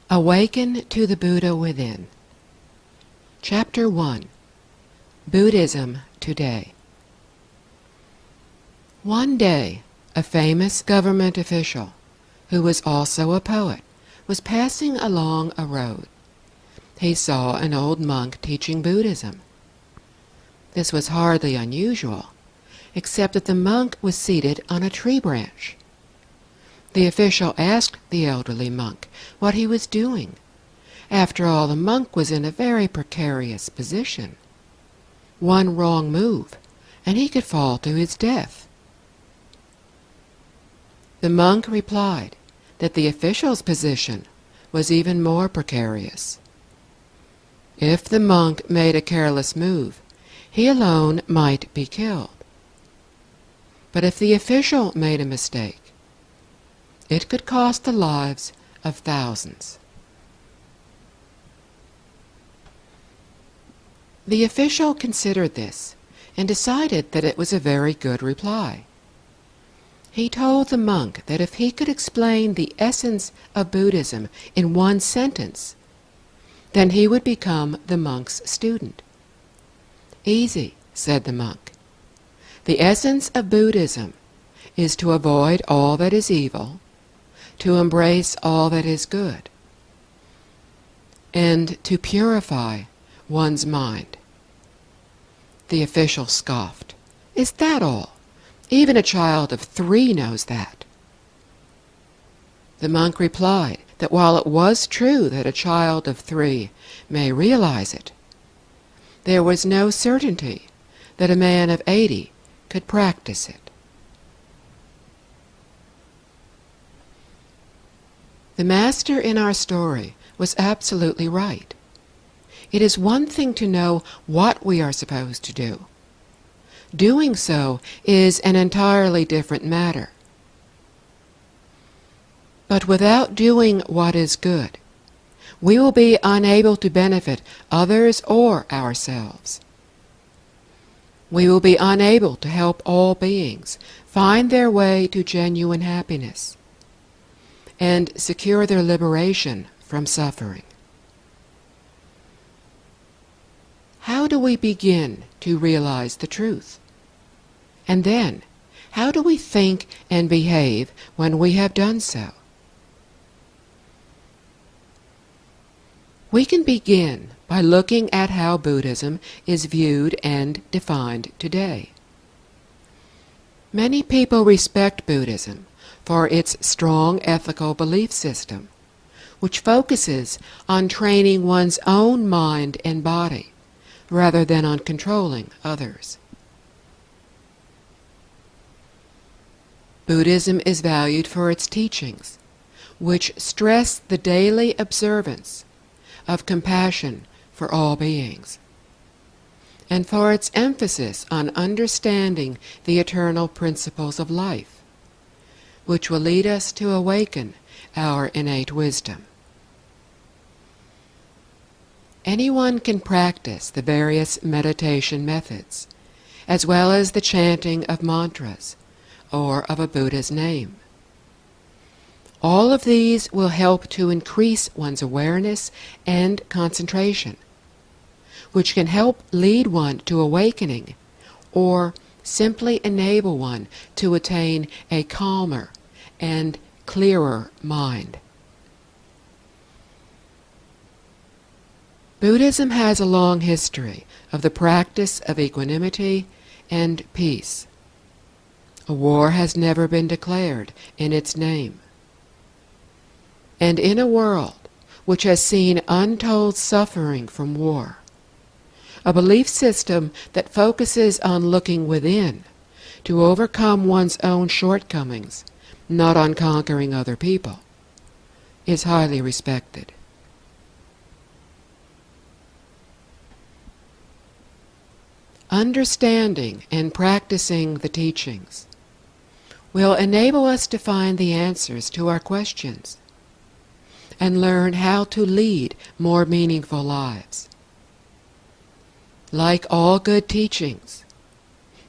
Awaken to the Buddha Within. Chapter 1. Buddhism Today. One day, a famous government official, who was also a poet, was passing along a road. He saw an old monk teaching Buddhism. This was hardly unusual, except that the monk was seated on a tree branch. The official asked the elderly monk what he was doing. After all, the monk was in a very precarious position. One wrong move, and he could fall to his death. The monk replied that the official's position was even more precarious. If the monk made a careless move, he alone might be killed. But if the official made a mistake, it could cost the lives of thousands. The official considered this and decided that it was a very good reply. He told the monk that if he could explain the essence of Buddhism in one sentence, then he would become the monk's student. "Easy," said the monk. "The essence of Buddhism is to avoid all that is evil, to embrace all that is good, and to purify one's mind." The official scoffed. "Is that all? Even a child of 3 knows that." The monk replied that while it was true that a child of 3 may realize it, there was no certainty that a man of 80 could practice it. The master in our story was absolutely right. It is one thing to know what we are supposed to do. Doing so is an entirely different matter. But without doing what is good, we will be unable to benefit others or ourselves. We will be unable to help all beings find their way to genuine happiness and secure their liberation from suffering. How do we begin to realize the truth? And then, how do we think and behave when we have done so? We can begin by looking at how Buddhism is viewed and defined today. Many people respect Buddhism for its strong ethical belief system, which focuses on training one's own mind and body rather than on controlling others. Buddhism is valued for its teachings, which stress the daily observance of compassion for all beings, and for its emphasis on understanding the eternal principles of life, which will lead us to awaken our innate wisdom. Anyone can practice the various meditation methods, as well as the chanting of mantras or of a Buddha's name. All of these will help to increase one's awareness and concentration, which can help lead one to awakening or simply enable one to attain a calmer and clearer mind. Buddhism has a long history of the practice of equanimity and peace. A war has never been declared in its name. And in a world which has seen untold suffering from war, a belief system that focuses on looking within to overcome one's own shortcomings, not on conquering other people, is highly respected. Understanding and practicing the teachings will enable us to find the answers to our questions and learn how to lead more meaningful lives. Like all good teachings,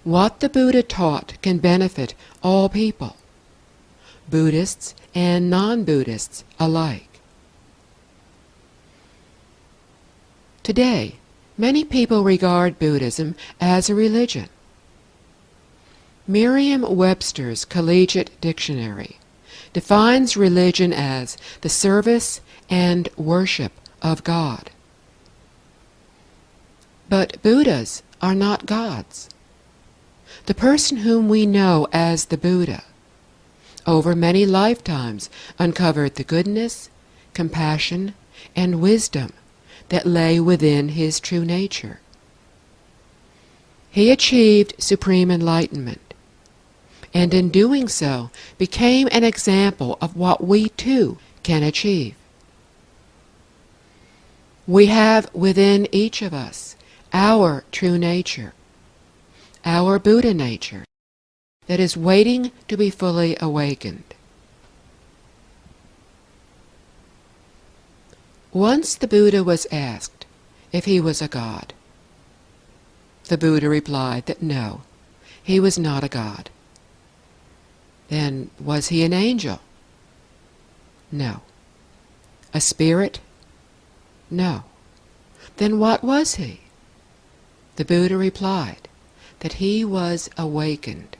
what the Buddha taught can benefit all people, Buddhists and non-Buddhists alike. Today, many people regard Buddhism as a religion. Merriam-Webster's Collegiate Dictionary defines religion as the service and worship of God. But Buddhas are not gods. The person whom we know as the Buddha, over many lifetimes uncovered the goodness, compassion, and wisdom that lay within his true nature. He achieved supreme enlightenment, and in doing so became an example of what we too can achieve. We have within each of us our true nature, our Buddha nature, that is waiting to be fully awakened. Once the Buddha was asked if he was a god. The Buddha replied that no, he was not a god. Then was he an angel? No. A spirit? No. Then what was he? The Buddha replied that he was awakened.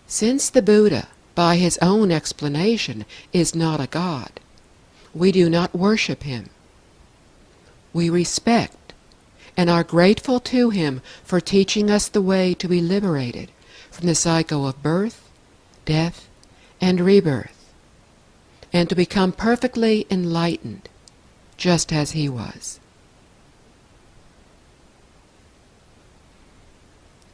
Since the Buddha, by his own explanation, is not a god, we do not worship him. We respect and are grateful to him for teaching us the way to be liberated from the cycle of birth, death, and rebirth, and to become perfectly enlightened, just as he was.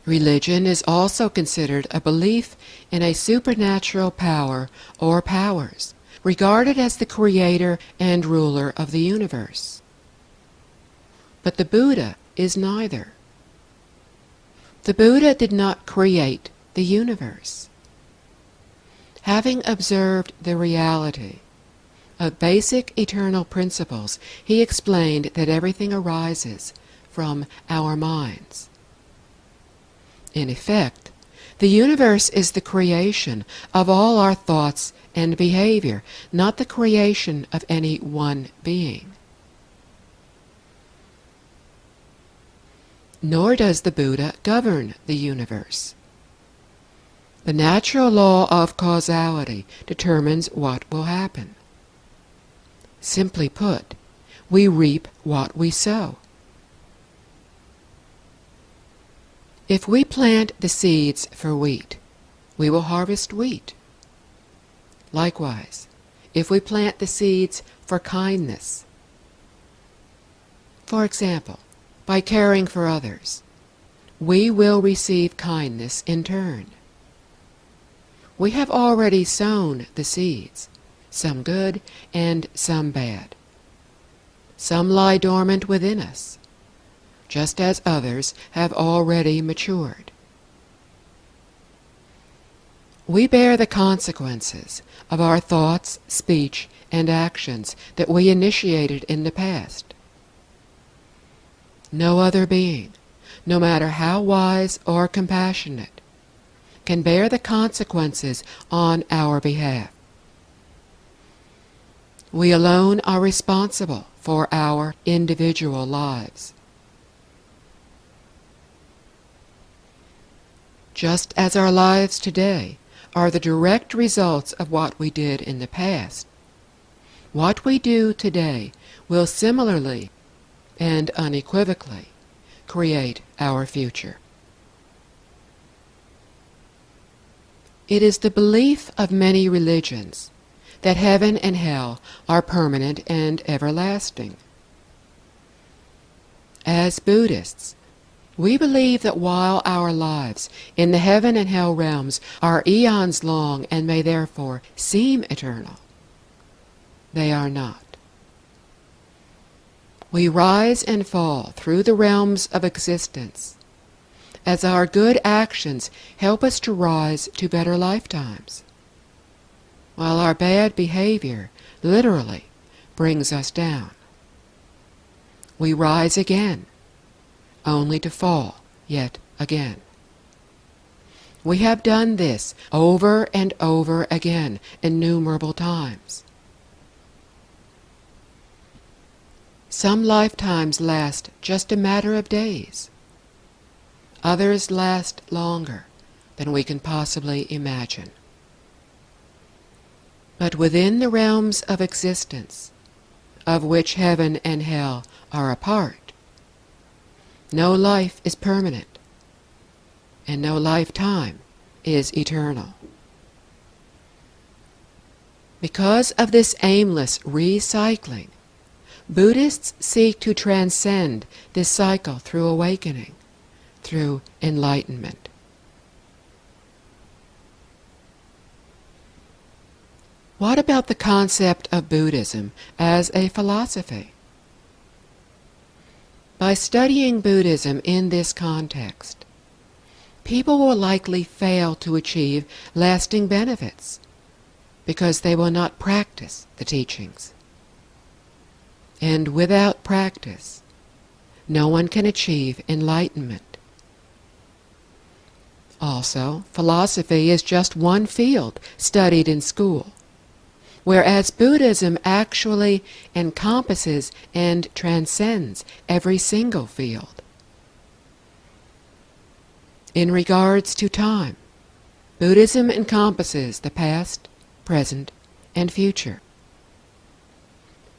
Religion is also considered a belief in a supernatural power or powers, regarded as the creator and ruler of the universe. But the Buddha is neither. The Buddha did not create the universe. Having observed the reality of basic eternal principles, he explained that everything arises from our minds. In effect, the universe is the creation of all our thoughts and behavior, not the creation of any one being. Nor does the Buddha govern the universe. The natural law of causality determines what will happen. Simply put, we reap what we sow. If we plant the seeds for wheat, we will harvest wheat. Likewise, if we plant the seeds for kindness, for example, by caring for others, we will receive kindness in turn. We have already sown the seeds, some good and some bad. Some lie dormant within us, just as others have already matured. We bear the consequences of our thoughts, speech, and actions that we initiated in the past. No other being, no matter how wise or compassionate, can bear the consequences on our behalf. We alone are responsible for our individual lives. Just as our lives today are the direct results of what we did in the past, what we do today will similarly and unequivocally create our future. It is the belief of many religions that heaven and hell are permanent and everlasting. As Buddhists, we believe that while our lives in the heaven and hell realms are eons long and may therefore seem eternal, they are not. We rise and fall through the realms of existence as our good actions help us to rise to better lifetimes, while our bad behavior literally brings us down. We rise again, only to fall yet again. We have done this over and over again, innumerable times. Some lifetimes last just a matter of days. Others last longer than we can possibly imagine. But within the realms of existence, of which heaven and hell are a part, no life is permanent, and no lifetime is eternal. Because of this aimless recycling, Buddhists seek to transcend this cycle through awakening, through enlightenment. What about the concept of Buddhism as a philosophy? By studying Buddhism in this context, people will likely fail to achieve lasting benefits because they will not practice the teachings. And without practice, no one can achieve enlightenment. Also, philosophy is just one field studied in school, whereas Buddhism actually encompasses and transcends every single field. In regards to time, Buddhism encompasses the past, present, and future.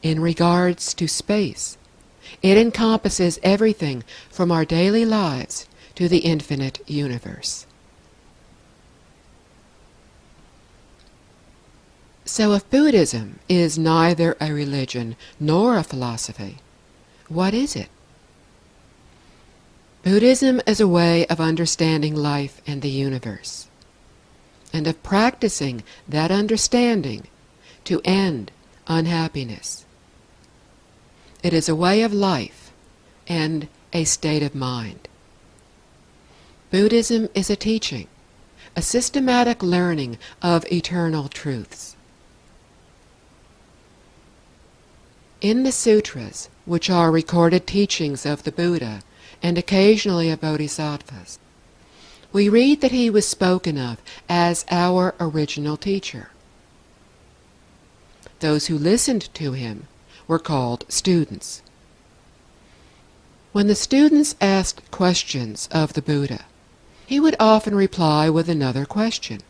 In regards to space, it encompasses everything from our daily lives to the infinite universe. So if Buddhism is neither a religion nor a philosophy, what is it? Buddhism is a way of understanding life and the universe, and of practicing that understanding to end unhappiness. It is a way of life and a state of mind. Buddhism is a teaching, a systematic learning of eternal truths. In the sutras, which are recorded teachings of the Buddha and occasionally of bodhisattvas, we read that he was spoken of as our original teacher. Those who listened to him were called students. When the students asked questions of the Buddha, he would often reply with another question.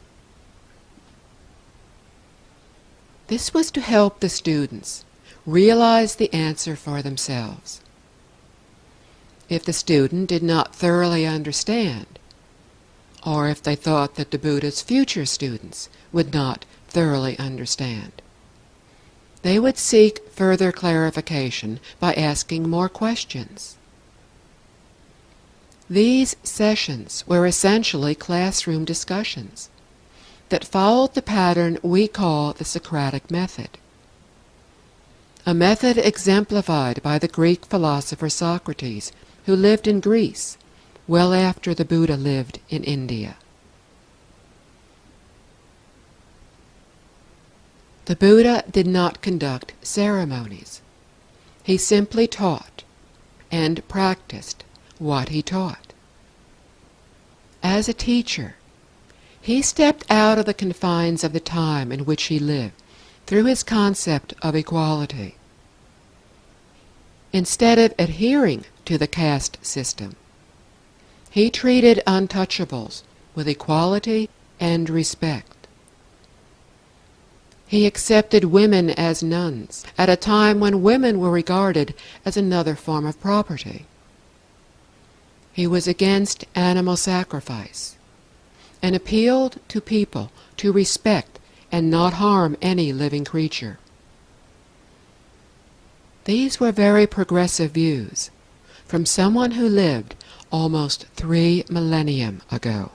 This was to help the students realize the answer for themselves. If the student did not thoroughly understand, or if they thought that the Buddha's future students would not thoroughly understand, they would seek further clarification by asking more questions. These sessions were essentially classroom discussions that followed the pattern we call the Socratic method, a method exemplified by the Greek philosopher Socrates, who lived in Greece well after the Buddha lived in India. The Buddha did not conduct ceremonies. He simply taught and practiced what he taught. As a teacher, he stepped out of the confines of the time in which he lived through his concept of equality. Instead of adhering to the caste system, he treated untouchables with equality and respect. He accepted women as nuns at a time when women were regarded as another form of property. He was against animal sacrifice and appealed to people to respect and not harm any living creature. These were very progressive views from someone who lived almost 3 millennia ago.